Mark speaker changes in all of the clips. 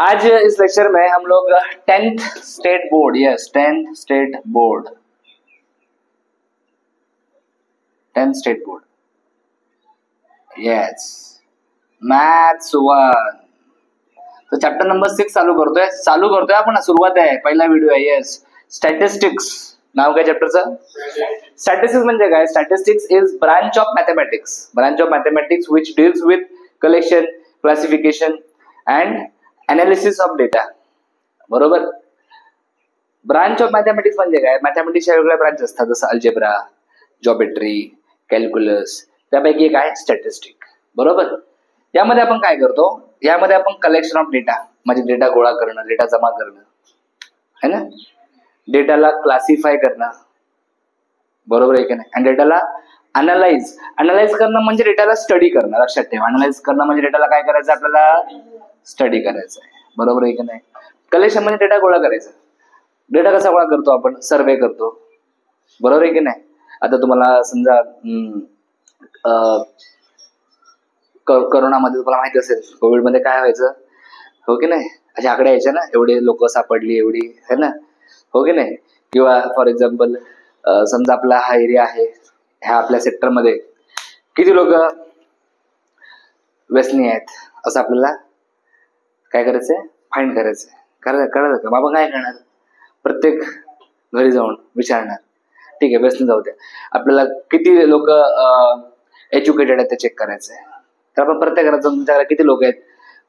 Speaker 1: आज इस लेक्चर में हम लोग 10th state board, yes 10th state board, 10th state board, yes maths 1, तो chapter number 6 चालू करतोय आपण. सुरुवात आहे, पहिला व्हिडिओ आहे. Yes statistics. नाव काय चॅप्टरचं? स्टॅटिस्टिक्स म्हणजे काय? Statistics is branch of mathematics which deals with collection, classification and analysis of data. बरोबर. ब्रांच ऑफ मॅथमॅटिक्स म्हणजे काय? मॅथमॅटिक्सच्या वेगवेगळ्या ब्रांच असतात, जसं अल्जेब्रा, जॉमेट्री, कॅल्क्युलस. त्यापैकी एक आहे स्टॅटिस्टिक. बरोबर. यामध्ये आपण काय करतो? यामध्ये आपण कलेक्शन ऑफ डेटा म्हणजे डेटा गोळा करणं, डेटा जमा करणं, है ना, डेटाला क्लासिफाय करणं. बरोबर आहे की नाही? आणि डेटाला अनालाइज करणं म्हणजे डेटाला स्टडी करणं. लक्षात ठेवा, अनालाइज करणं म्हणजे डेटाला काय करायचं? आपल्याला स्टडी करायचं आहे. बरोबर आहे की नाही? कलेक्शन म्हणजे डेटा गोळा करायचा. डेटा कसा गोळा करतो आपण? सर्वे करतो. बरोबर आहे की नाही? आता तुम्हाला समजा करोनामध्ये तुम्हाला माहिती असेल, कोविडमध्ये काय व्हायचं, हो की नाही? अशा आकडे यायचे ना, एवढे लोक सापडली, एवढी, है ना, हो की नाही? किंवा फॉर एक्झाम्पल समजा आपला हा एरिया आहे, ह्या आपल्या सेक्टरमध्ये किती लोक व्यसनी आहेत, असं आपल्याला काय करायचंय? फाईंड करायचंय. कळलं का? बाबा काय करणार? प्रत्येक घरी जाऊन विचारणार. ठीक आहे, व्यसनी जाऊ द्या. आपल्याला किती लोक एज्युकेटेड आहेत ते चेक करायचंय. तर आपण प्रत्येक घरात जाऊन तुमच्याकडे किती लोक आहेत,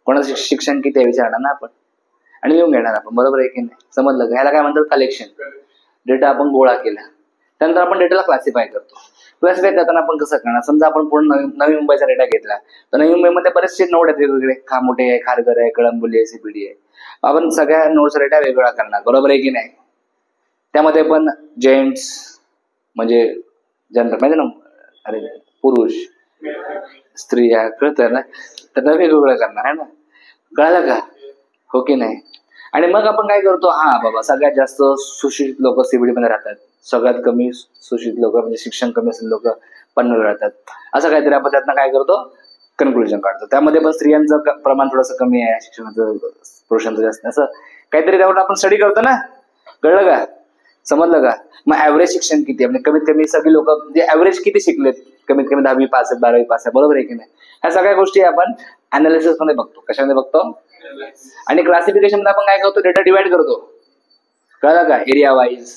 Speaker 1: कोणाचं शिक्षण किती आहे विचारणार ना आपण, आणि लिहून घेणार आपण. बरोबर आहे की नाही? समजलं का? ह्याला काय म्हणतात? कलेक्शन. डेटा आपण गोळा केला, त्यानंतर आपण डेटाला क्लासिफाय करतो. क्लासिफाय करताना आपण कसं करणार? समजा आपण पूर्ण नवी मुंबईचा डेटा घेतला, तर नवी मुंबईमध्ये बरेचसे नोड आहेत वेगवेगळे. खामोटे आहे, खारघर आहे, कळंबोली आहे, सीपीडी आहे. आपण सगळ्या नोडचा डेटा वेगवेगळा करणार. बरोबर आहे की नाही? त्यामध्ये पण जेंट्स म्हणजे जनरल माहिती ना, अरे पुरुष, स्त्रिया, कळतं ना, त्यांना वेगवेगळं करणार आहे ना. कळलं का? हो की नाही? आणि मग आपण काय करतो? हा बाबा, सगळ्यात जास्त सुशिक्षित लोक सीबीडी मध्ये राहतात, सगळ्यात कमी सुशिक्षित लोक म्हणजे शिक्षण कमी असलेले लोक पन्नास राहतात. असं काहीतरी आपण त्यातनं काय करतो? कन्क्लुजन काढतो. त्यामध्ये पण स्त्रियांचं प्रमाण थोडंसं कमी आहे, शिक्षणाचं पुरुषांचं जास्त, असं काहीतरी त्यावर आपण स्टडी करतो ना. कळलं का? समजलं का? मग ऍव्हरेज शिक्षण किती आहे, म्हणजे कमीत कमी सगळी लोक म्हणजे ऍव्हरेज किती शिकलेत, कमीत कमी 10वी पास आहेत, 12वी पास आहे. बरोबर आहे की नाही? ह्या सगळ्या गोष्टी आपण अनालिसिस मध्ये बघतो. कशामध्ये बघतो? आणि क्लासिफिकेशन मध्ये आपण काय करतो? डेटा डिवाइड करतो. कळलं का? Area wise,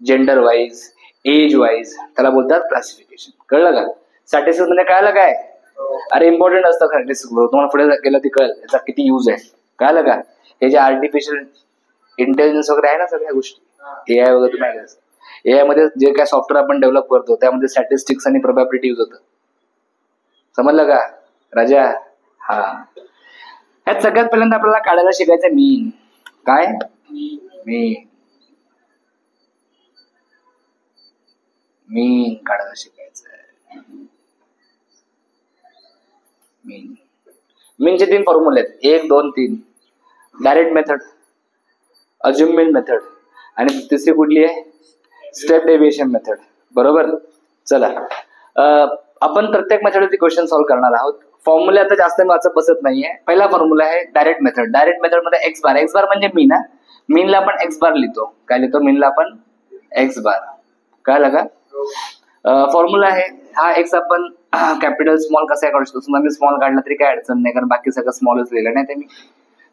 Speaker 1: gender wise, age wise, त्याला बोलतात क्लासिफिकेशन. कळलं का? स्टॅटिस्टिक्स म्हणजे कळलं काय? अरे इम्पॉर्टंट असतं स्टॅटिस्टिक्स. तुम्हाला पुढे गेलं ती कळेल याचा किती यूज आहे. कळलं का? हे जे आर्टिफिशियल इंटेलिजन्स वगैरे आहे ना, सगळ्या गोष्टी, एआय वगैरे, तुम्ही एआय मध्ये जे काय सॉफ्टवेअर आपण डेव्हलप करतो त्यामध्ये स्टॅटिस्टिक्स आणि प्रोबॅबिलिटी यूज होतं. समजलं का राजा? हा. ह्यात सगळ्यात पहिल्यांदा आपल्याला काढायला शिकायचं मीन. काय? मीन काढायला शिकायचं. मीनचे 3 फॉर्म्युले आहेत, 1, 2, 3. डायरेक्ट मेथड, अज्युमेंट मेथड, आणि तिसरी कुठली आहे? Step deviation method. बरोबर. चला, आपण प्रत्येक मेथडवरती क्वेश्चन सॉल्व्ह करणार आहोत. फॉर्म्युला आता जास्त वाचत बसत नाहीये. पहिला फॉर्म्युला आहे डायरेक्ट मेथड. डायरेक्ट मेथड मध्ये एक्स बार म्हणजे मीन. मीनला आपण एक्स बार लिहितो. काय लिहितो? मीनला आपण एक्स बार. कळलं का? फॉर्म्युला आहे हा. एक्स आपण कॅपिटल स्मॉल कसा काढू शकतो? समजा मी स्मॉल काढला तरी काय अडचण नाही, कारण बाकी सगळं स्मॉलच लिहिलं नाही ते मी.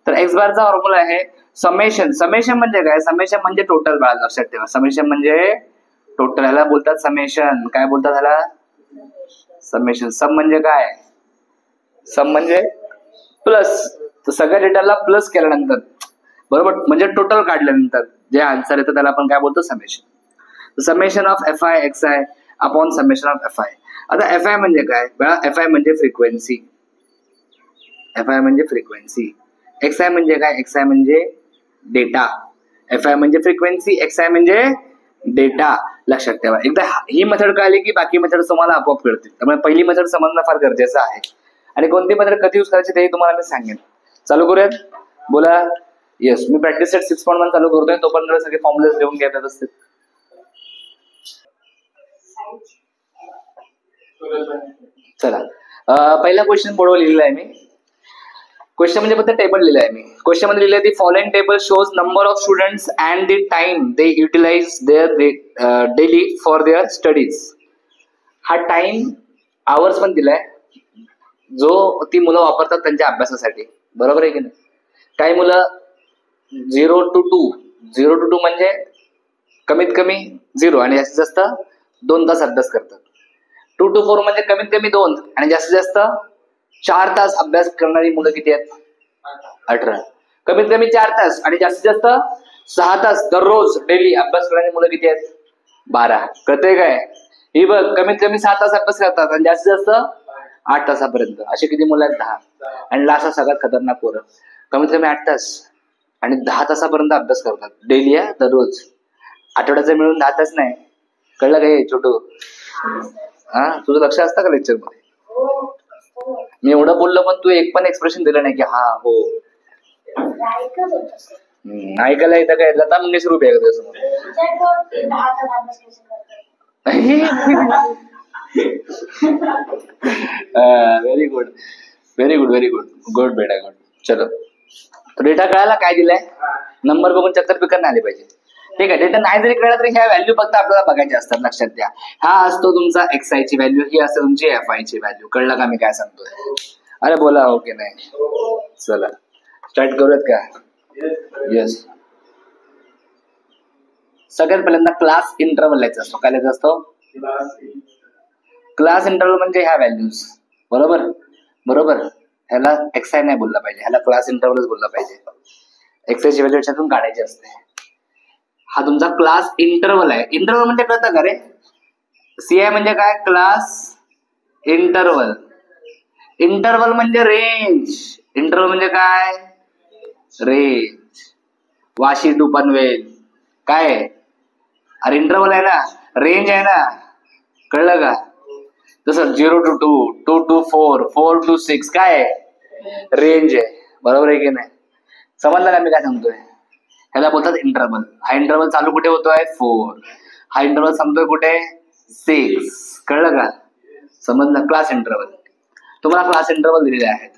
Speaker 1: तर एक्स बारचा फॉर्म्युला आहे समेशन. समेशन म्हणजे काय? समेशन म्हणजे टोटल. बाळा लक्षात ठेवा, समेशन म्हणजे टोटल. ह्याला बोलतात समेशन. काय बोलतात ह्याला? समेशन. सम म्हणजे काय? सम म्हणजे प्लस. तर सगळ्या डेटाला प्लस केल्यानंतर, बरोबर, म्हणजे टोटल काढल्यानंतर जे आन्सर येतं त्याला आपण काय बोलतो? Summation. Summation of F I X I upon summation of F I. आता एफ आय म्हणजे काय? एफ आय म्हणजे फ्रिक्वेन्सी. एफ आय म्हणजे फ्रिक्वेन्सी. एक्स आय म्हणजे काय? एक्स आय म्हणजे डेटा. एफ आय म्हणजे फ्रिक्वेन्सी, एक्स आय म्हणजे डेटा. लक्षात ठेवा. एकदा ही मेथड कळली की बाकी मेथड तुम्हाला आपोआप कळतील. त्यामुळे पहिली मेथड समजणं फार गरजेचं आहे. आणि कोणती मेथड कधी यूज करायची तेही तुम्हाला मी सांगेन. चालू करूयात? बोला. येस, मी प्रॅक्टिस सेट 6.1 चालू करतोय. तोपर्यंत सगळे फॉर्म्युलेस लिहून घ्या व्यवस्थित. चला, पहिला क्वेश्चन बोर्डवर लिहिलेला आहे मी. क्वेश्चन म्हणजे फक्त टेबल लिहिलं आहे मी. क्वेश्चन मध्ये लिहिलंय the following table shows number of students and the time they utilise their daily for their studies. हा टाइम आवर्स पण दिलाय जो ती मुलं वापरतात त्यांच्या अभ्यासासाठी. बरोबर आहे की नाही? काही मुलं 0 to 2 म्हणजे कमीत कमी 0 आणि जास्तीत जास्त 2 तास अभ्यास करतात. 2 to 4 म्हणजे कमीत कमी 2 आणि जास्तीत जास्त 4 तास अभ्यास करणारी मुलं किती आहेत? 18. कमीत कमी 4 तास आणि जास्तीत जास्त 6 तास दररोज डेली अभ्यास करणारी मुलं किती आहेत? 12. कळतंय काय? ही बघ, कमीत कमी 6 तास अभ्यास करतात आणि जास्तीत जास्त 8 तासापर्यंत. अशी किती मुलं आहेत? 10. आणि लास्ट सगळ्यात खतरनाक पोरं, कमीत कमी 8 तास आणि 10 तासापर्यंत अभ्यास करतात डेली. दररोज. आठवड्याचं मिळून 10 तास नाही. कळलं काय छोटू? हा, तुझं लक्ष असतं का लेक्चर मध्ये? मी एवढं बोललो पण तू एक पण एक्सप्रेशन दिलं नाही की हा हो. ऐकायला येतं काय? लता मंगेशकर उभी आहे का? Very good, very good, very good, good बेटा, गुड. चलो, डेटा कळाला काय दिलाय? नंबर बघून चक्कर पिकर नाही आले पाहिजे. ठीक आहे. डेटा नाही जरी कळला तरी ह्या व्हॅल्यू फक्त आपल्याला बघायच्या असतात. लक्षात द्या, हा असतो तुमचा XI ची व्हॅल्यू, ही असते तुमची FI ची व्हॅल्यू. कळलं का मी काय सांगतोय? अरे बोला हो की नाही? चला स्टार्ट करूयात का? येस. सगळ्यात पहिल्यांदा क्लास इंटरवल लिहायचा असतो. काय लिहायचा असतो? क्लास इंटरवल म्हणजे ह्या व्हॅल्यूज. बरोबर बरोबर. ह्याला XI नाही बोलला पाहिजे, ह्याला क्लास इंटरवलच बोलला पाहिजे. XI ची व्हॅल्यू याच्यातून काढायची असते. हा तुमचा क्लास इंटरवल आहे. इंटरवल म्हणजे कळतं का रे? CI म्हणजे काय? Class interval. इंटरवल म्हणजे रेंज. इंटरवल म्हणजे काय? रेंज. वाशी टू पनवेल काय? अरे इंटरवल आहे ना, रेंज आहे ना. कळलं का? तसं 0 to 2, 2 to 4, 4 to 6 काय? रेंज आहे. बरोबर आहे की नाही? समजलं का मी काय सांगतोय? ह्याला बोलतात इंटरवल. हा इंटरवल चालू कुठे होतोय? 4. हा इंटरवल संपतोय कुठे? 6. कळलं का? समजलं? Class interval. तुम्हाला क्लास इंटरवल दिलेले आहेत.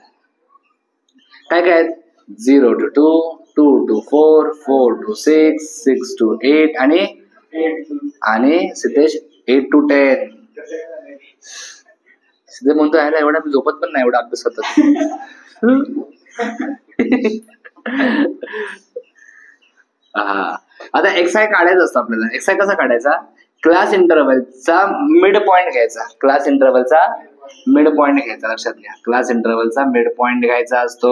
Speaker 1: काय काय आहेत? 0 to 2, 2 to 4, 4 to 6, 6 to 8 आणि सिद्धेश 8 to 10. सिद्धे म्हणतो ह्याला एवढा मी झोपत पण नाही, एवढा अभ्यास होतात. हा, आता XI काढायचं असतं आपल्याला. XI कसा काढायचा? क्लास इंटरवलचा मिड पॉइंट घ्यायचा. क्लास इंटरवलचा मिड पॉइंट घ्यायचा. लक्षात घ्या, क्लास इंटरवलचा मिड पॉइंट घ्यायचा असतो.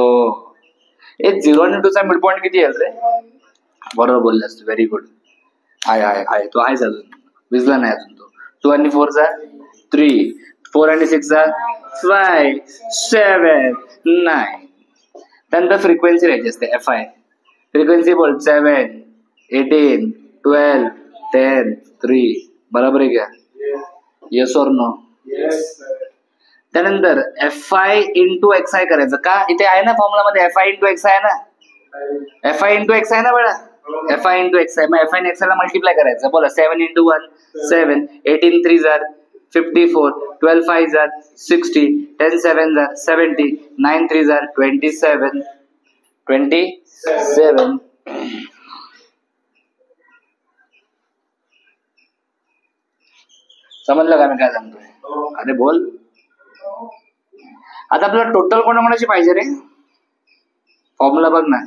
Speaker 1: 0 आणि 2 चा मिड पॉइंट किती आहे रे? बरोबर बोललास तू, व्हेरी गुड. आहे तो आहेच अजून, विजला नाही अजून तो. 2 आणि 4 चा 3, 4 आणि 6 चा 5, 7, 9. त्यानंतर फ्रिक्वेन्सी घ्यायची असते FI. फ्रिक्वेन्सी बोल 7, 18, 12, 10, 3. बरोबर आहे का? येस और नो? त्यानंतर FI इंटू XI करायचं का? इथे आहे ना फॉर्म्युला मध्ये FI इंटू XI आहे ना. FI इंटू XI आहे ना बेटा. FI into XI. मग FI आणि XI ला मल्टिप्लाय करायचं. बोला 7 इंटू 1 7, 18 3 जार 54, 12 5 जार 60, 10 7 जार 70, 9 3 जार 27, 27. समजलं का मी काय सांगतोय? अरे बोल. आता आपल्याला टोटल कोणाकोणाची पाहिजे रे? फॉर्म्युला बघ ना.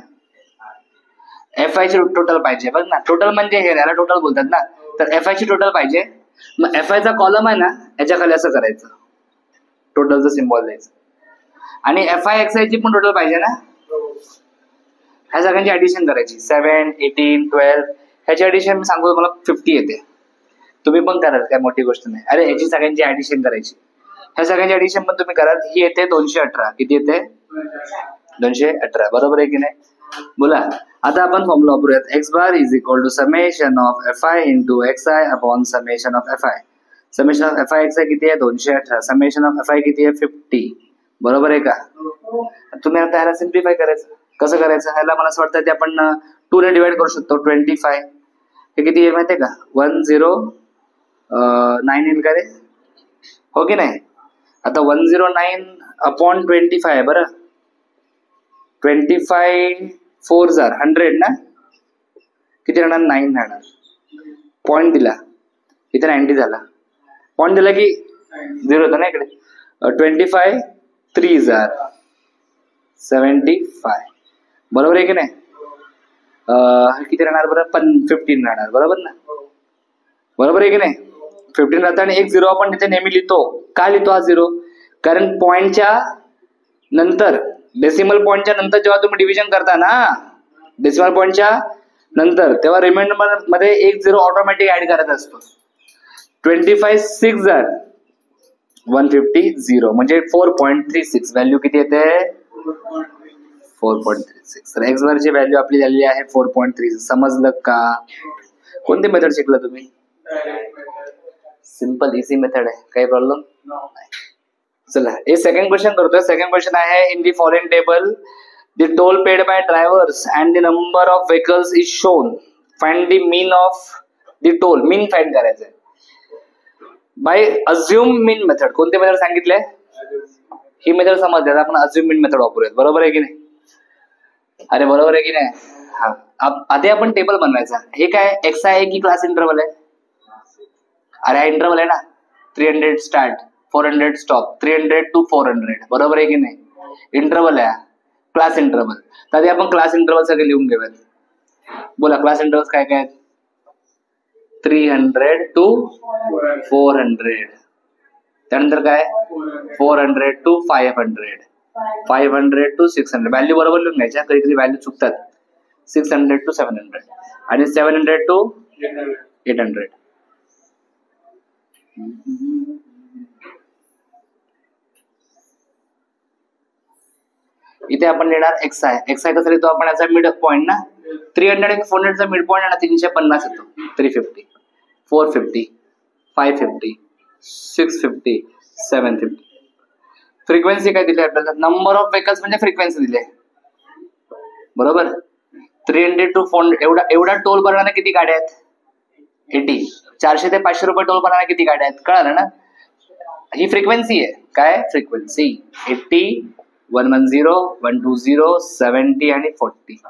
Speaker 1: FI ची टोटल पाहिजे. बघ ना, टोटल म्हणजे हे, याला टोटल बोलतात ना. तर FI ची टोटल पाहिजे. मग FI चा कॉलम आहे ना, याच्या खाली असं करायचं, टोटलचं सिम्बॉल द्यायचं. आणि FI XI ची पण टोटल पाहिजे ना. ह्या सगळ्यांची ऍडिशन करायची. 7, 18, 12 ह्याची ऍडिशन मी सांगतो तुम्हाला 50 येते. तुम्ही पण कराल, काय मोठी गोष्ट नाही. अरे ह्याची सगळ्यांची ऍडिशन करायची. ह्या सगळ्यांची ऍडिशन पण तुम्ही कराल. ही येते 218. किती येते? 218. बरोबर आहे की नाही? बोला. आता आपण फॉर्म्युला वापरूयात. X bar is equal to summation of FI into XI upon summation of FI. Summation of FI XI किती आहे? 218. समेशन ऑफ FI किती आहे? 50. बरोबर आहे का? तुम्ही आता ह्याला सिम्प्लिफाय करायचं. कसं करायचं? ह्याला मला असं वाटतं ते आपण 2 ने डिवाइड करू शकतो. 25 हे किती आहे माहितीये का? 109 येईल का रे? हो की नाही? आता 109 अपॉन 25 आहे बरं. 25 4 जार 100 ना, किती राहणार 9 राहणार. पॉईंट दिला इथे 90 झाला, पॉईंट दिला की 0 होता ना इकडे. 25 3 जार 75 बरोबर आहे की नाही. किती राहणार बरं 15 राहणार बरोबर ना, बरोबर आहे की नाही. 15 राहतं आणि एक 0 आपण तिथे नेहमी लिहितो. का लिहितो हा 0? कारण पॉईंटच्या नंतर, डेसिमल पॉईंटच्या नंतर जेव्हा तुम्ही डिव्हिजन करता ना, डेसिमल पॉईंटच्या नंतर, तेव्हा रिमाइंडर मध्ये एक 0 ऑटोमॅटिक ऍड करायचा असतो. 25 6 जार 150 0 म्हणजे 4.36 व्हॅल्यू किती येते 4.36. तर एक्स वरची व्हॅल्यू आपली झालेली आहे 4.36. समजलं का? कोणती मेथड शिकला तुम्ही? सिंपल इझी मेथड आहे, काही प्रॉब्लेम नाही. चला हे सेकंड क्वेश्चन करतोय. सेकंड क्वेश्चन आहे in the following table the toll paid by drivers and the number of vehicles is shown. Find the mean of the toll. Mean find करायचंय bye assume मीन method. कोणती method सांगितले? ही method समजते, आपण assume मीन method वापरूयात. बरोबर आहे की नाही? अरे बरोबर आहे की नाही. हा आधी आपण टेबल बनवायचा. हे काय एक्स आहे की क्लास इंटरवल आहे? अरे हा इंटरवल आहे ना. 300 स्टार्ट 400 स्टॉप 300 to 400 बरोबर आहे की नाही. इंटरवल आहे, क्लास इंटरवल. तर आधी आपण क्लास इंटरवल सगळे लिहून घेऊयात. बोला क्लास इंटरवल काय काय? 300 to 400. त्यानंतर काय 400 to 500, 500 to 600. व्हॅल्यू बरोबर लिहून घ्यायच्या, कधी कधी व्हॅल्यू चुकतात. 600 to 700 आणि 700 to 800. इथे आपण लिहिणार एक्स आहे. एक्स आहे कसं लिहितो आपण? याचा मिड पॉईंट ना. 300 आणि 400 चा मिड पॉईंट आहे ना 350 येतो. 350 450 550 650 750. फ्रिक्वेन्सी काय दिली आपल्याला? नंबर ऑफ व्हेकल्स म्हणजे फ्रिक्वेन्सी दिली. बरोबर. 300 to 400 एवढा टोल भरणाऱ्या किती गाड्या आहेत? 80. 400 ते 500 रुपये टोल भरणाऱ्या किती गाड्या आहेत? कळालं ना. ही फ्रिक्वेन्सी आहे. काय फ्रिक्वेन्सी? 80 110 120 70 आणि 40.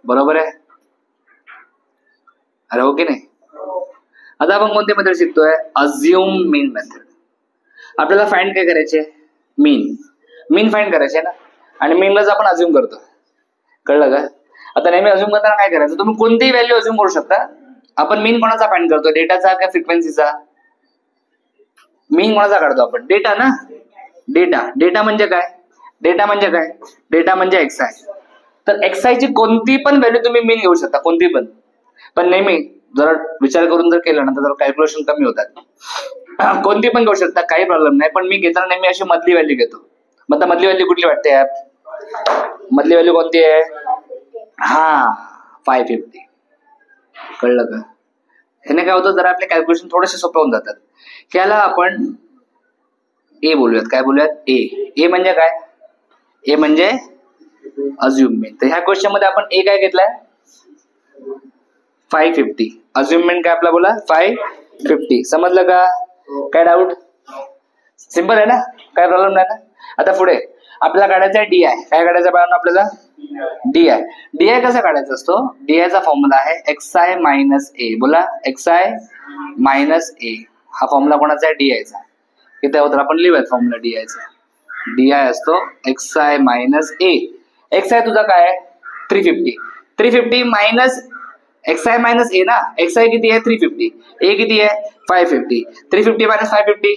Speaker 1: बरोबर आहे. अरे हो की नाही. आता आपण कोणती मेथड शिकतोय? अज्युम मीन मेथड. आपल्याला फाइंड काय करायचे? मीन फाइंड करायचे ना, आणि मीनलाच आपण अज्युम करतो. कळलं का? आता नेहमी अज्युम करताना काय करायचं? तुम्ही कोणतीही व्हॅल्यू अज्युम करू शकता. आपण मीन कोणाचा फाइंड करतो? डेटाचा का फ्रिक्वेन्सीचा? मीन कोणाचा काढतो आपण? डेटा ना. डेटा म्हणजे काय? डेटा म्हणजे एक्स आहे. तर एक्स आय ची कोणती पण व्हॅल्यू तुम्ही मीन घेऊ शकता, कोणती पण नेहमी जरा विचार करून जर केलं ना तर जरा कॅल्क्युलेशन कमी होतात. कोणती पण घेऊ शकता, काही प्रॉब्लेम नाही. पण मी घेताना नेहमी अशी मधली व्हॅल्यू घेतो. मग आता मधली व्हॅल्यू कुठली वाटते? मधली व्हॅल्यू कोणती आहे? हा 550. कळलं का? ह्याने काय होतं, जरा आपले कॅल्क्युलेशन थोडेसे सोपे होऊन जातात. ह्याला आपण ए बोलूयात. काय बोलूयात? ए म्हणजे काय? ए म्हणजे अज्युम मीन. तर ह्या क्वेश्चन मध्ये आपण ए काय घेतलाय? 550. अज्युम मीन काय आपला? बोला 550. समजलं का? काय डाऊट? सिंपल आहे ना, काय प्रॉब्लेम नाही ना. आता पुढे आपल्याला काढायचा आहे डी आय. काय काढायचं बाळांनो आपल्याला? D I. डी आय कसा काढायचा असतो? डी आय चा फॉर्म्युला आहे एक्स आय मायनस ए. बोला एक्स आय मायनस ए. हा फॉर्म्युला कोणाचा आहे? डी आय चा. इथे होता आपण लिहूयात फॉर्म्युला डी आय चा. डी आय असतो X I minus A. X I तुझा काय आहे? 350. 350 मायनस एक्स आय मायनस ए ना. एक्स आय किती आहे? 350. ए किती आहे? 550. 350 मायनस 550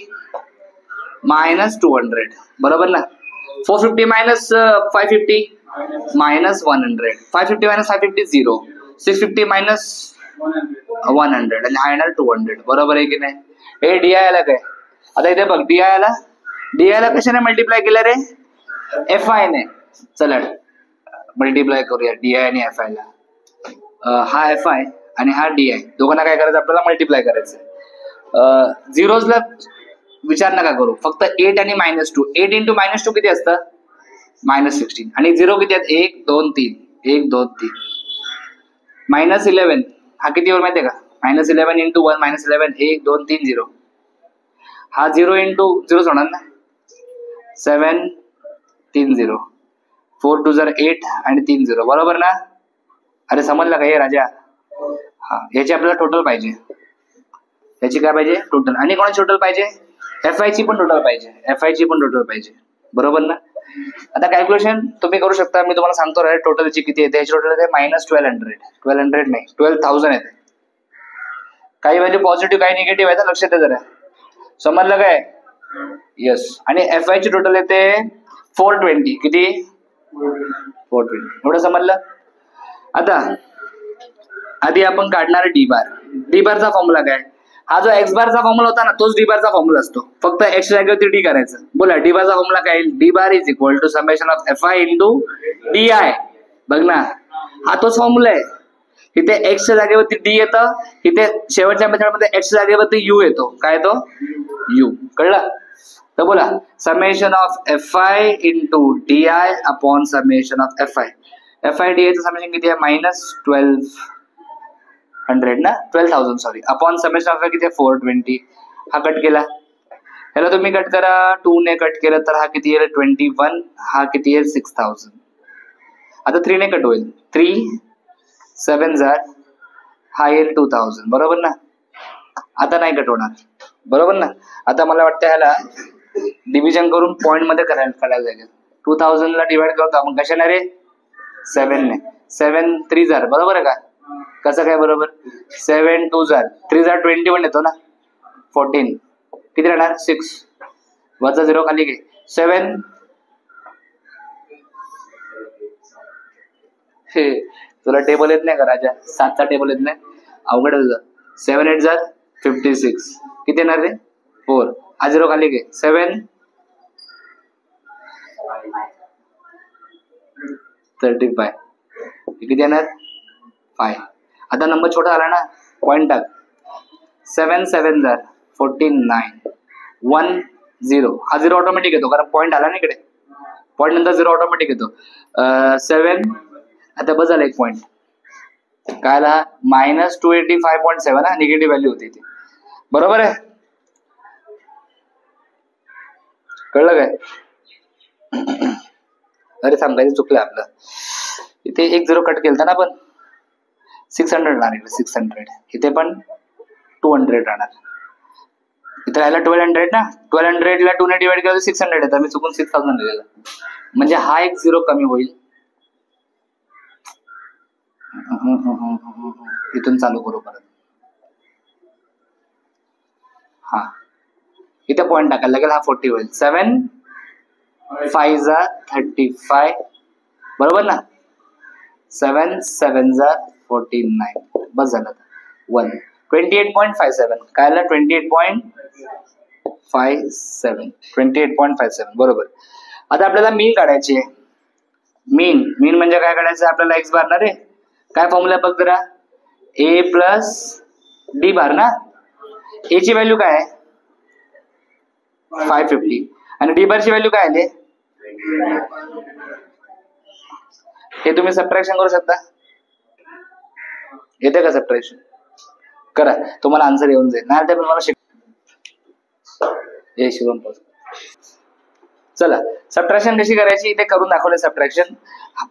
Speaker 1: मायनस 200. बरोबर ना. 450 मायनस 550 मायनस 100. 550 मायनस 550 0. 650 मायनस 100 आणि हा येणार 200. बरोबर आहे की नाही. हे डी आय आला काय? आता इथे बघ, डी आय ला कशाने मल्टिप्लाय केलं रे? एफ आय ने. चला मल्टिप्लाय करूया डी आय आणि एफ आय ला. हा एफ आय आणि हा डी आय, दोघांना काय करायचं आपल्याला? मल्टिप्लाय करायचं. झिरोजला विचार नका करू, फक्त 8 आणि -2. 8 इंटू -2 किती असतं? -16. आणि 0 किती आहेत? 1 2 3. 1 2 3. -11 हा किती वर माहितीये का? -11 इंटू 1 -11 1 2 3 0. हा 0 इंटू 0 होणार ना. 7 3 0. 4 2 जर 8 आणि 3 0, बरोबर ना? अरे समजलं का हे राजा? हा, याची आपल्याला टोटल पाहिजे. याची काय पाहिजे? टोटल. आणि कोणाची टोटल पाहिजे? FI ची पण टोटल पाहिजे. FI ची पण टोटल पाहिजे, बरोबर ना? आता कॅल्क्युलेशन तुम्ही करू शकता. मी तुम्हाला सांगतो रे टोटलची किती येते. याची टोटल येते -1200. 1200 नाही, 12,000 येते. काही व्हॅल्यू पॉझिटिव्ह काही निगेटिव्ह आहे, तर लक्षात द्या जरा. समजलं काय? यस. आणि FI ची टोटल येते 420. किती? 420. एवढं समजलं? आता आधी आपण काढणार डी बार. डी बारचा फॉर्म्युला काय? हा जो एक्स बारचा फॉर्म्युला होता ना, तोच डी बारचा फॉर्म्युला असतो. फक्त एक्स जागेवरती डी करायचं. बोला डी बारचा फॉर्म्युला काय? D bar is equal to summation of FI into DI. बघ ना, हा तोच फॉर्म्युला आहे. इथे एक्सच्या जागेवरती डी येतं, इथे शेवटच्या मेथडमध्ये एक्सच्या जागेवरती यू येतो. काय येतो? यू. कळलं? तर बोला summation of FI into DI upon summation of FI. FI DI चं समेशन किती आहे? -1200 ना, 12,000 सॉरी, अपॉन समेशन ऑफ किती आहे? 420. हा कट केला. ह्याला तुम्ही कट करा. 2 ने कट केलं तर हा किती येईल? 21. हा किती येईल? 6,000. आता 3 ने कट होईल. 3 7 जार हा येईल 2,000, बरोबर ना? आता नाही कट होणार, बरोबर ना? आता मला वाटतं ह्याला डिव्हिजन करून पॉइंट मध्ये करायला लागेल. 2000 ला डिवाइड करतो आपण कशाने रे? 7 ने. 7 3 जार, बरोबर आहे का? कसं काय बरोबर? 7 2 जार, 3 जार 21 येतो ना, 14. किती राहणार? 6 वजा 0 खाली घे. 7 हे तुला टेबल येत नाही का राजा? 7चा टेबल येत नाही, अवघड आहे तुझं. 7 8 जार 56. किती येणार रे? 4. हा 0 खाली घे. 7 35. किती येणार? 5. आता नंबर छोटा आला ना, पॉइंट टाक. 7 7 जार 49. 1 0. हा 0 ऑटोमॅटिक येतो कारण पॉइंट आला ना इकडे. पॉइंट नंतर 0 ऑटोमॅटिक येतो. 7 आता बस झाला एक पॉइंट. काय आला? -285.7. हा निगेटिव्ह व्हॅल्यू होती ती, बरोबर आहे? कळलं काय? अरे सांगायचं चुकलं आपलं. इथे 1 0 कट केलं ना आपण. 600 राहणार इकडे. 600. इथे पण 200 राहणार. इथे राहिला 1200 ना. 1200 ला 2 ने डिवाइड केलं तर 600 येतं. मी चुकून 6000 लिहिलेलं. म्हणजे हा एक 0 कमी होईल. इथून चालू करू परत. हा इथे पॉइंट टाकायला लागेल. हा 40 होईल. 7 5 जार 35, बरोबर ना? 7 7 जार 49. बस झालं. 1 28.57. काय आलं? 28.57. 28.57, बरोबर. आता आपल्याला मीन काढायची आहे. मीन म्हणजे काय काढायचं आपल्याला? एक्स बार ना रे. काय फॉर्म्युला बघ जरा. A प्लस डी बार ना. ए ची व्हॅल्यू काय आहे? 550. आणि डी बार ची व्हॅल्यू काय आली? हे तुम्ही सबट्रॅक्शन करू शकता. येते का सबट्रॅक्शन? करा, तुम्हाला आन्सर येऊन जाईल. नाही तर मला शिकवून पाहू. चला सबट्रॅक्शन कशी करायची इथे करून दाखवले. सबट्रॅक्शन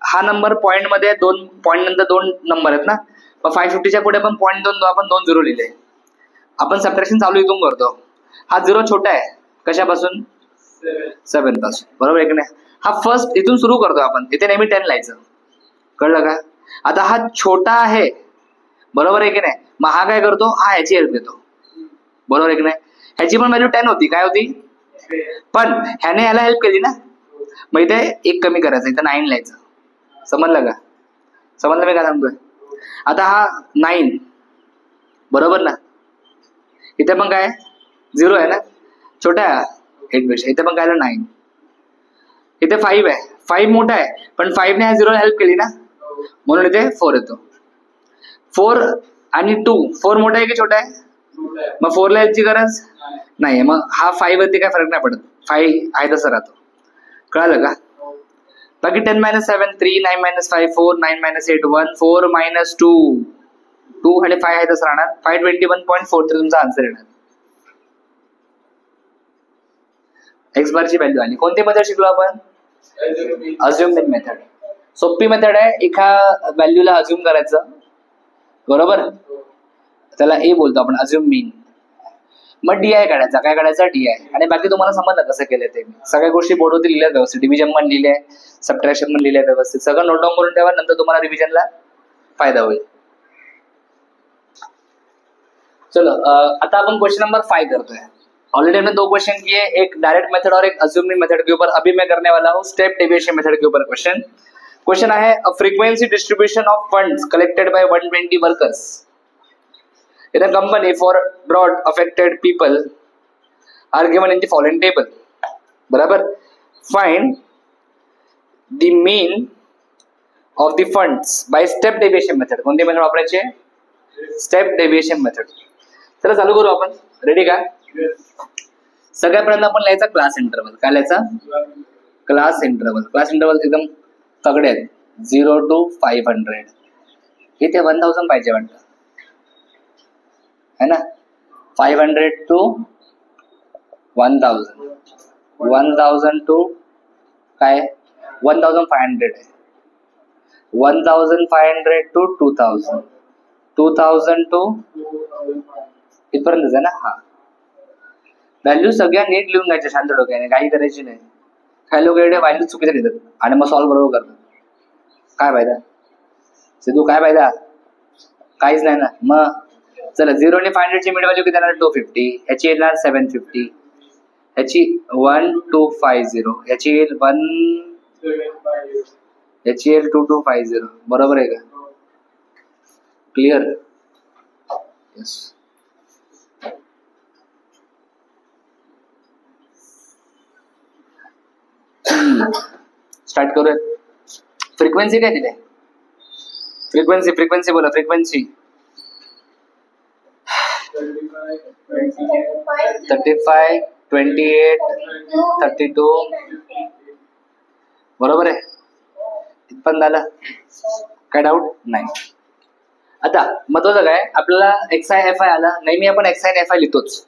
Speaker 1: हा नंबर पॉइंट मध्ये 2 पॉइंट नंतर 2 नंबर आहेत ना. मग 550च्या पुढे पण पॉइंट 2 आपण 2 0 लिहिले. आपण सबट्रॅक्शन चालू इथून करतो. हा 0 छोटा आहे कशापासून? 7 पासून, बरोबर आहे की नाही? हा फर्स्ट इथून सुरू करतो आपण. इथे नेहमी 10 लिहायचं. कळलं का? आता हा छोटा आहे, बरोबर आहे की नाही? मग हा काय करतो? हा ह्याची हेल्प घेतो, बरोबर आहे की नाही? ह्याची पण व्हॅल्यू 10 होती. काय होती? पण ह्याने ह्याला हेल्प केली ना. मग इथे 1 कमी करायचं, इथे 9 लिहायचं. समजलं का? समजलं मी काय सांगतोय? आता हा 9, बरोबर ना? इथे पण काय 0 आहे ना, छोटा आहे 8 पेक्षा. इथे पण काय 9. इथे 5 आहे. 5 मोठा आहे पण 5 ने ह्या 0 हेल्प केली ना, म्हणून इथे 4 येतो. 4 आणि 2. 4 मोठा आहे की छोटा आहे? मग 4 ला याची गरज नाही. मग हा 5 वरती काय फरक नाही पडत. 5 आहे तसं राहतो. कळालं का? बाकी 10 - 7 3, 9 - 5 4, 9 - 8 1, 4 - 2 2 आणि 5 आहे तसं राहणार. 521.43 तुमचा आन्सर येणार. एक्स बार ची व्हॅल्यू आली. कोणते मेथड शिकलो आपण? अज्युम मीन मेथड सोपी मेथड आहे. एका व्हॅल्यूला अज्युम करायचं, बरोबर, त्याला ए बोलतो आपण, अज्युम मीन. मग DI काढायचा, काय काढायचा DI. आणि बाकी तुम्हाला समजलं कसं केलं ते. सगळ्या गोष्टी बोर्डवरती लिहिल्या व्यवस्थित, डिव्हिजन पण लिहिले, सबट्रॅक्शन पण लिहिले व्यवस्थित, सगळं नोट डाऊन करून ठेवा, नंतर तुम्हाला रिव्हिजनला फायदा होईल. चलो आता अपन क्वेश्चन नंबर 5 करते हैं. ऑलरेडी हमने 2 क्वेश्चन किए, एक डायरेक्ट मेथड और एक अज्यूमिंग मेथड के ऊपर. अभी मैं करने वाला हूँ स्टेप डेविएशन मेथड के ऊपर क्वेश्चन. क्वेश्चन है a frequency distribution of funds collected by 120 workers in a company for drought affected people are given in the following table. बराबर. Find the mean of the funds by step deviation method. कोणती method वापरायची? Step deviation method. चला चालू करू आपण. Ready का? सगळ्यात पहिल्यांदा आपण लिहायचा क्लास इंटरवल. काय लिहायचा? Class interval. क्लास इंटरवल एकदम तगडे आहेत. 0 to 500. इथे 1000 पाहिजे वाटतं, है ना? 500 to 1000. 1000 to काय? 1500 आहे. 1500 to 2000. 2000 to इथपर्यंतच आहे ना? हा. व्हॅल्यू सगळ्या नीट लिहून घ्यायच्या शांत डोक्याने, काही करायची नाही. काही लोक एवढे व्हॅल्यू चुकीचे लिहितात आणि मग सॉल्व्ह बरोबर करतात. काय फायदा सिद्धू? काय फायदा? काहीच नाही ना. मग चला 0 आणि 500 ची मिड व्हॅल्यू किती येणार? 250. ह्याची येणार 750. ह्याची 1250. ह्याची येईल 2250. बरोबर आहे का? क्लिअर? यस. स्टार्ट करूयात. फ्रिक्वेन्सी काय दिली? फ्रिक्वेन्सी बोला. फ्रिक्वेन्सी 35, 28, 32. बरोबर आहे. इथपर्यंत झालं? काय डाऊट नाही. आता महत्वाचं काय, आपल्याला XI FI आला. नेहमी आपण XI आणि FI लिहितोच,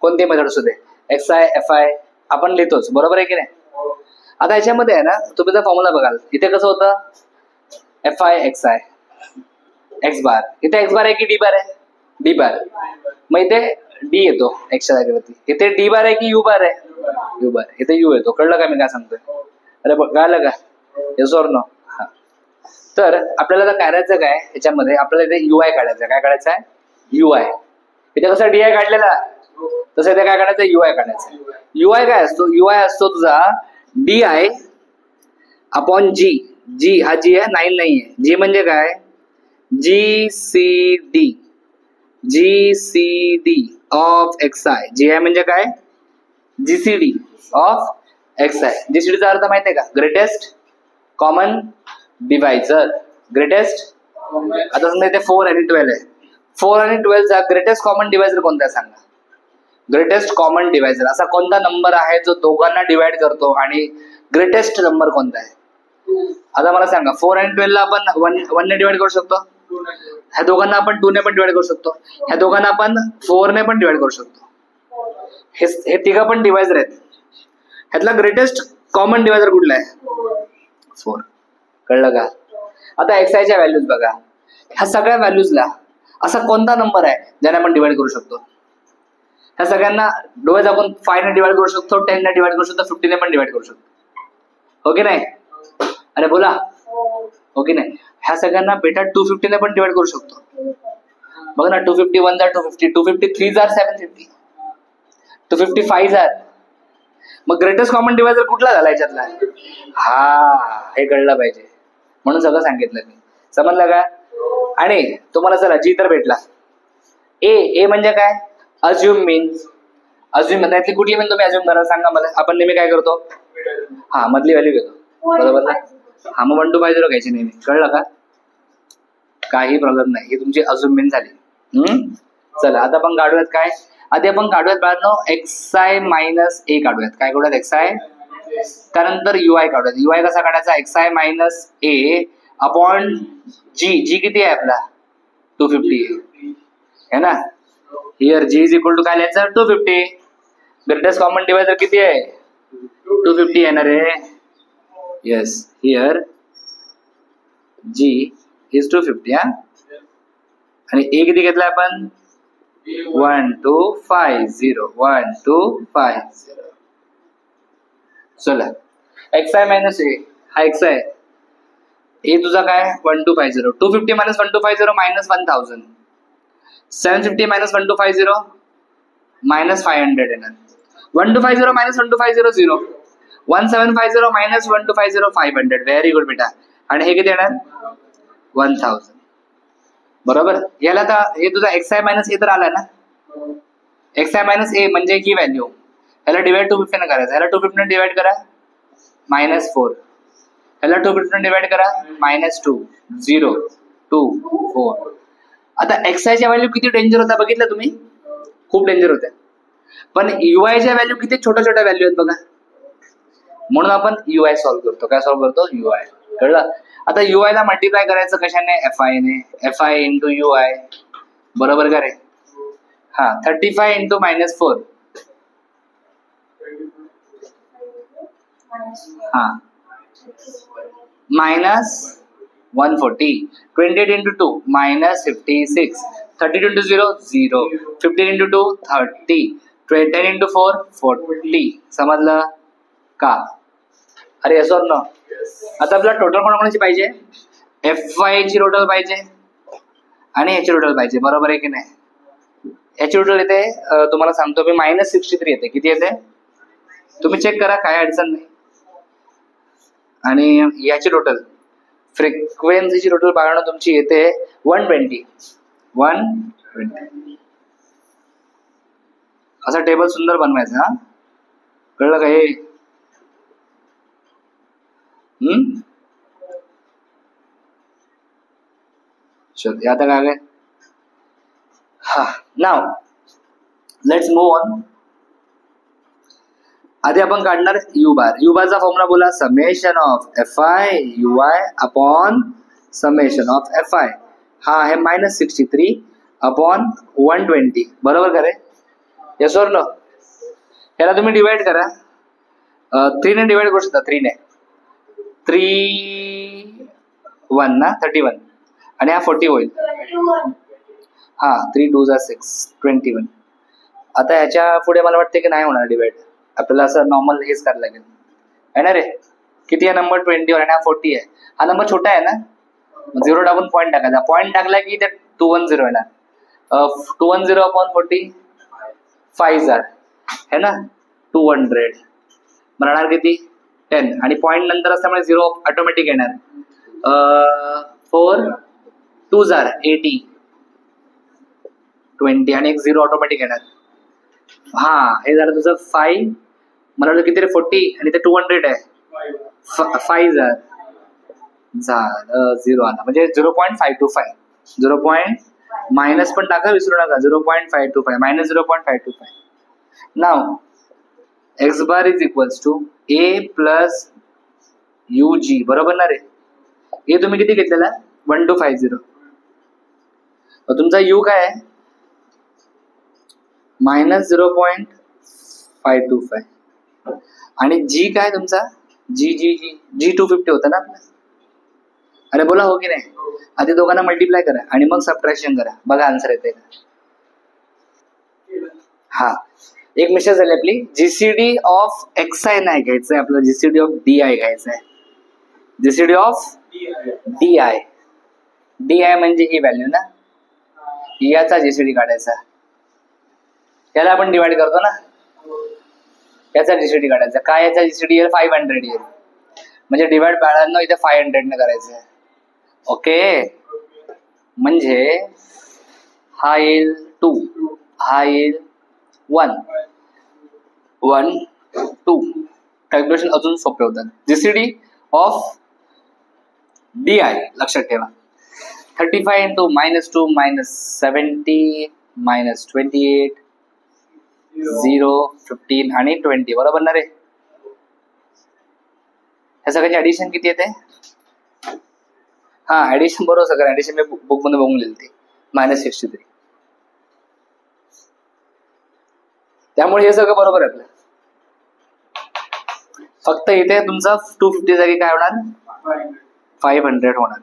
Speaker 1: कोणती मेथड असू दे. XI FI आपण लिहितोच, बरोबर आहे की नाही? आता याच्यामध्ये आहे ना, तुम्ही जर फॉर्म्युला बघाल, इथे कसं होतं? FI XI X बार. इथे X बार आहे की D बार आहे? D बार. मग इथे D येतो Xच्या जागेवरती. इथे D बार आहे की U बार आहे? U बार. इथे U येतो. कळलं का मी काय सांगतोय? अरे कळलं का? Yes or no? हा. तर आपल्याला काय करायचं, काय याच्यामध्ये आपल्याला इथे UI काढायचं. काय काढायचं आहे? UI. इथे कसं DI काढलेला, तसं इथे काय काढायचं? UI काढायचं. UI काय असतो? UI असतो तुझा DI अपॉन G. G हा G आहे, 9 नाही आहे. G म्हणजे काय? GCD of XI. GI म्हणजे काय? GCD of XI. GCD चा अर्थ माहिती आहे का? Greatest common divisor. ग्रेटेस्ट. आता समजा इथे 4 आणि 12 आहे. 4 आणि 12 चा ग्रेटेस्ट कॉमन डिवायझर कोणता आहे सांगा? ग्रेटेस्ट कॉमन डिवायझर असा कोणता नंबर आहे जो दोघांना डिवाइड करतो, आणि ग्रेटेस्ट नंबर कोणता आहे? आता मला सांगा. 4 आणि 12 ला आपण 1 ने डिवाइड करू शकतो. ह्या दोघांना आपण 2 ने पण डिवाइड करू शकतो. ह्या दोघांना आपण 4 ने पण डिवाइड करू शकतो. हे तिघं पण डिवायझर आहेत. ह्यातला ग्रेटेस्ट कॉमन डिवायझर कुठला आहे? 4. कळलं का? आता XI च्या व्हॅल्यूज बघा. ह्या सगळ्या व्हॅल्यूजला असा कोणता नंबर आहे ज्याने आपण डिवाइड करू शकतो? ह्या सगळ्यांना डोळे आपण 5 ने डिवाइड करू शकतो, 10 ने डिवाइड करू शकतो, 50 ने पण डिवाइड करू शकतो. हो की नाही? अरे बोला. हो की नाही? ह्या सगळ्यांना बेटा 250 ने पण डिवाइड करू शकतो. बघ ना, 251 जार 250, 253 जार 750, 255 जार. मग ग्रेटेस्ट कॉमन डिवायझर कुठला झाला याच्यातला? हा, हे कळलं पाहिजे म्हणून सगळं सांगितलं मी. समजलं का? आणि तुम्हाला चला G तर भेटला. ए म्हणजे काय? Assume means. अज्युम त्यातली कुठली मीन तुम्ही अज्युम करा सांगा मला. आपण नेहमी काय करतो? हा, मधली व्हॅल्यू घेतो. बरोबर ना? हा, मग 1250 घ्यायची नेहमी. कळलं का? काही प्रॉब्लेम नाही. ही तुमची अज्युम मीन झाली. चला आता आपण काढूयात काय? आधी आपण काढूयात बाळांनो XI मायनस A काढूयात. काय काढूयात? XI. त्यानंतर UI काढूयात. UI कसा काढायचा? XI minus A upon G किती आहे आपला? 250 आहे ना? Here G is equal to काय लिहायचं? 250. ग्रेटेस्ट कॉमन डिवायझर किती आहे? 250 येणार आहे. येस हिअर G is 250 हा. आणि A किती घेतला आपण 1250 1250. चला xi मायनस a हा x आहे. A तुझा काय 1250 250 मायनस 1250 मायनस 1000 750 मायनस 1250 मायनस 500 येणार. 1250 मायनस 1250 0 1750 मायनस 1250 500. व्हेरी गुड बेटा. आणि हे किती येणार 1000 बरोबर. याला आता हे तुझा xi मायनस a तर आला ना. xi मायनस a म्हणजे ही व्हॅल्यू. याला डिवाइड 250 ने करायचं. याला 250 ने डिवाइड करा -4. याला 250 ने डिवाइड करा -2 0 2 4. आता xi च्या व्हॅल्यू किती डेंजर होता बघितलं तुम्ही. खूप डेंजर होत्या. पण ui च्या व्हॅल्यू किती छोट्या छोट्या व्हॅल्यू आहेत बघा. म्हणून आपण ui सॉल्व्ह करतो. काय सॉल्व्ह करतो ui. कळलं. आता ui ला मल्टिप्लाय करायचं कशाने fi ने. fi इंटू ui बरोबर का रे. हा 35 इंटू -4 हा -140 28 इंटू 2 -56 32 इंटू 0 0 15 इंटू 2 30 10 इंटू 4 40. समजलं का. अरे येस और नो. आता आपल्याला टोटल कोणाकोणाची पाहिजे fy ची टोटल पाहिजे आणि याची टोटल पाहिजे. बरोबर आहे की नाही. याची टोटल येते तुम्हाला सांगतो मी -63 येते. किती येते तुम्ही चेक करा काय अडचण नाही. आणि याची टोटल फ्रिक्वेन्सीची टोटल पाहणं तुमची येते 120. असा टेबल सुंदर बनवायचा हा. कळलं का हे. आता काय हा नाव लेट्स मूव्ह ऑन. आधी आपण काढणार यू बार. यू बारचा फॉर्म्युला बोला summation of fi ui upon summation of fi. हा आहे -63 अपॉन 120. बरोबर का रे. येस और नो. याला तुम्ही डिवाइड करा 3 ने डिवाइड करू शकता. 3 ने 3 1 ना 31 आणि हा 40 होईल. हा 3 2 6 21. आता ह्याच्या पुढे मला वाटते की नाही होणार डिवाइड. आपल्याला असं नॉर्मल हेच करायला लागेल है ना रे. किती आहे नंबर 21 आणि हा 40 आहे. हा नंबर छोटा आहे ना 0 टाकून पॉईंट टाकायचा. पॉईंट टाकला की ते 210 येणार. 210 अपॉन 40 5000 है ना 200 राहणार किती 10 आणि पॉईंट नंतर असल्यामुळे 0 ऑटोमॅटिक येणार. 4 2000 80 20 आणि एक 0 ऑटोमॅटिक येणार. हा हे झालं तुझं 5. मला वाटतं किती रे 40 आणि ते 200 आहे 5000 झालं 0 आला म्हणजे 0.525 0. मायनस पण टाका विसरू नका 0.525 -0.525. Now x bar is equals to a plus ug. बरोबर ना रे. हे तुम्ही किती घेतलेला 1250. तुमचा u काय आहे -0.525 आणि g काय तुमचा g 250 होता ना आपला. अरे बोला हो की नाही. आधी दोघांना मल्टिप्लाय करा आणि मग सबट्रॅक्शन करा. बघा आन्सर येते का. हा एक मिस्टेक झाली आपली. जीसीडी ऑफ xi नाही घ्यायचंय आपल्याला जीसीडी ऑफ di घ्यायचं आहे. जीसीडी ऑफ di म्हणजे ही व्हॅल्यू ना. याचा जीसीडी काढायचा. याला आपण डिवाइड करतो ना. याचा जीसीडी काढायचा. काय याचा जीसीडी येईल 500 येईल. म्हणजे डिवाइड बाळांनो इथे 500 ने करायचं. ओके म्हणजे हा येईल 2 हा येईल 1 1 2. कॅल्क्युलेशन अजून सोपे होतात. जीसीडी ऑफ di लक्षात ठेवा 35 इंटू -2 -70 -28 0 15 आणि 20. बरोबर ना रे. ह्या सगळ्यांची ऍडिशन किती येते. हा ऍडिशन बरोबर सगळं ऍडिशन मी बुक मध्ये बघून लिहिली -63. त्यामुळे हे सगळं बरोबर आहे आपलं. फक्त इथे तुमचा 250 जागी काय होणार 500 होणार.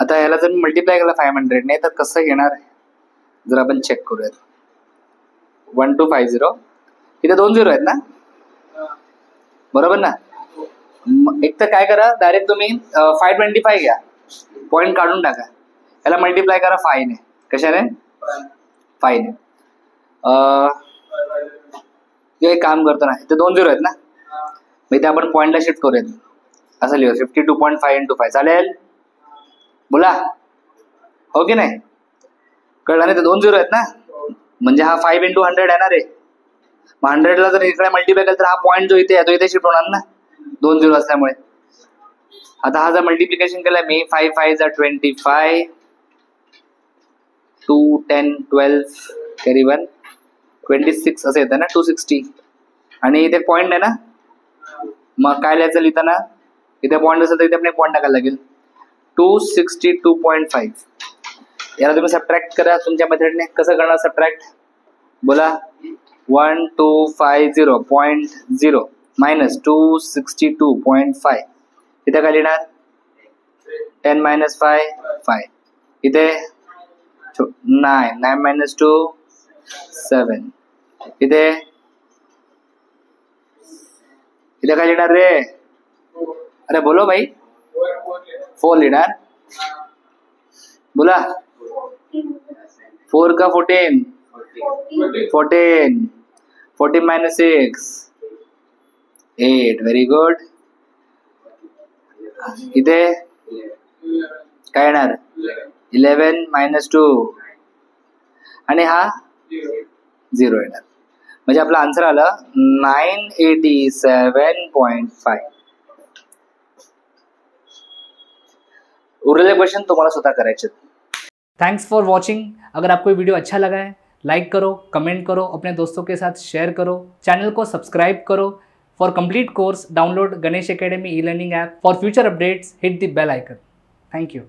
Speaker 1: आता याला जर मल्टिप्लाय केला 500 ने तर कसं येणार जर आपण चेक करूयात. 1250 इथे 2 0 आहेत ना बरोबर ना. एक तर काय करा डायरेक्ट तुम्ही 525 घ्या पॉईंट काढून टाका याला मल्टिप्लाय करा 5 ने. कशाने 5 ने. एक काम करतो ना इथे 2 0 आहेत ना मग इथे आपण पॉईंटला शिफ्ट करूयात असं लिहू 52.5 into 5 चालेल बोला हो की नाही. कळलं नाही ते 2 0 आहेत ना म्हणजे हा 5 into 100 येणार आहे. मग 100 ला जर इकडे मल्टिप्लाय केलं तर हा पॉईंट जो इथे आहे तो इथे शिफ्ट होणार ना 2 0 असल्यामुळे. आता हा जर मल्टिप्लिकेशन केलं मी 5 5 25 2 10 12 कॅरी 1 26 असं येतं ना 260 आणि इथे पॉईंट आहे ना मग काय लिहायचं लिहिताना इथे पॉईंट असेल तर इथे आपण पॉईंट टाकायला लागेल 262.5. याला तुम्ही सबट्रॅक्ट करा तुमच्या मेथडने. कसं करणार सबट्रॅक्ट बोला 1250.0 minus 262.5 इथे काय लिहिणार 10 minus 5 5 इथे 9 minus 2 7 इथे काय लिहिणार रे अरे बोलो भाई 4 लिहिणार बोला 4 का 14 14 minus 6 8 व्हेरी गुड. इथे काय येणार 11 minus 2 आणि हा 0 येणार म्हणजे आपला आन्सर आला 987.5. उरलेले क्वेश्चन तुम्हाला स्वतः करायचे.
Speaker 2: Thanks for watching. अगर आपको वीडियो अच्छा लगा है लाइक करो, कमेंट करो, अपने दोस्तों के साथ शेयर करो, चैनल को सब्सक्राइब करो. For complete course download Ganesh academy e learning app. For future updates hit the bell icon. Thank you.